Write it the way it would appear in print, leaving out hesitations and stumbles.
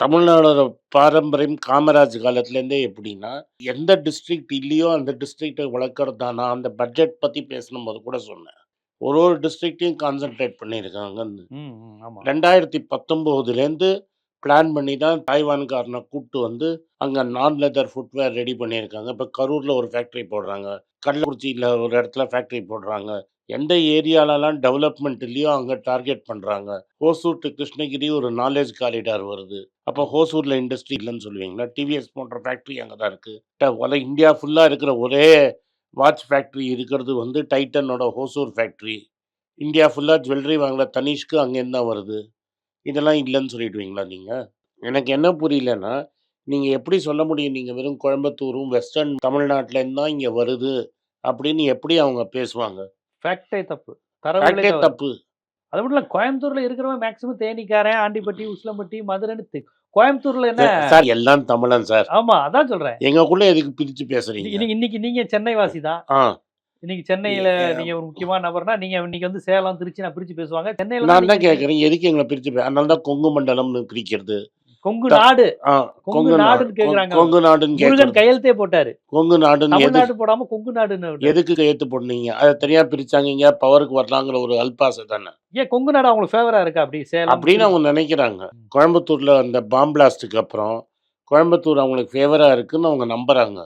தமிழ்நாடோட பாரம்பரியம் காமராஜ் காலத்துலேருந்தே எப்படின்னா, எந்த டிஸ்ட்ரிக்ட் இல்லையோ அந்த டிஸ்ட்ரிக்ட்ட வளர்க்கறது தான். நான் அந்த பட்ஜெட் பத்தி பேசும்போது கூட சொன்னேன். ஒரு ஒரு டிஸ்ட்ரிக்ட்டையும் கான்சன்ட்ரேட் பண்ணியிருக்காங்கன்னு. ம், ம். ஆமா. 2019லேருந்து பிளான் பண்ணி தான் தாய்வான்காரன கூப்ட்டு வந்து, அங்க நான் லெதர் ஃபுட்வேர் ரெடி பண்ணியிருக்காங்க. இப்ப கரூர்ல ஒரு ஃபேக்டரி போடுறாங்க. கள்ளக்குறிச்சியில ஒரு இடத்துல ஃபேக்டரி போடுறாங்க. எந்த ஏரியாலலாம் டெவலப்மெண்ட் இல்லையோ அங்க டார்கெட் பண்றாங்க. ஹோசூர் டூ கிருஷ்ணகிரி ஒரு நாலேட்ஜ் காரிடார் வருது. அப்போ ஹோசூர்ல இண்டஸ்ட்ரி இல்லன்னு சொல்லுவீங்களா? டிவிஎஸ் போன்ற ஃபேக்டரி அங்க தான் இருக்கு. இந்தியா ஃபுல்லா இருக்கிற ஒரே வாட்ச் ஃபேக்டரி இருக்கிறது வந்து டைட்டனோட ஹோசூர் ஃபேக்டரி. இந்தியா ஃபுல்லா ஜுவல்லரி வாங்குற தனிஷ்க்கு அங்கேருந்து தான் வருது. இதெல்லாம் இல்லன்னு சொல்லிடுவீங்களா நீங்க? எனக்கு என்ன புரியலன்னா, நீங்க எப்படி சொல்ல முடியும்? நீங்க வெறும் கோயம்புத்தூரும், வெஸ்டர்ன் தமிழ்நாட்டுலேருந்து தான் இங்க வருது அப்படின்னு எப்படி அவங்க பேசுவாங்க? ஃபேக்ட்டே தப்பு. தரவுகளே ஃபேக்ட்டே தவறு. தப்பு. அது மட்டும் இல்ல கோயம்புத்தூர்ல இருக்கிறவன் மேக்ஸிமம் தேனிக்காரன், ஆண்டிப்பட்டி, உசிலம்பட்டி, மதுரைன்னு கோயம்புத்தூர்ல என்ன சார் எல்லாம் தமிழன் சார். ஆமா. அதான் சொல்றேன். எங்கக்குள்ள எதுக்கு பிரிச்சு பேசுறீங்க? இன்னைக்கு நீங்க சென்னை வாசி தான். ஆ. இன்னைக்கு எ சென்னையில எ நீங்க ஒரு முக்கியமான நபர்னா, நீங்க இன்னைக்கு வந்து சேலம், திருச்சி நான் பிரிச்சு பேசுவாங்க. சென்னையில தான் நான் நீங்க தான் கேட்கிறேன். எதுக்கு எங்கள பிரிச்சு அதனால தான் கொங்கு மண்டலம்னு பிரிக்கிறது. கொங்கு த நாடு. ஆ கொங்கு நாடுன்னு கேக்குறாங்க. கொங்கு நாடுன்னு முருகன் கேட்கறது. கையெழுத்தே போட்டாரு. கொங்கு நாடுன்னு தமிழ்நாடு போடாம கொங்கு நாடுன்னு விட்டாரு. எதுக்கு கையெழுத்து போடுனீங்க? அத தனியா பிரிச்சாங்கங்க பவருக்கு வரலாங்கிற ஒரு அல்பாசை தானே. ஏன் கொங்கு நாடு அவங்களுக்கு ஃபேவரா இருக்கா அப்படி? சேலம், அப்படின்னு அவங்க நினைக்கிறாங்க. கோயம்புத்தூர்ல அந்த பாம் பிளாஸ்ட்டுக்கு அப்புறம், கோயம்புத்தூர் அவங்களுக்கு ஃபேவரா இருக்குன்னு அவங்க நம்புறாங்க.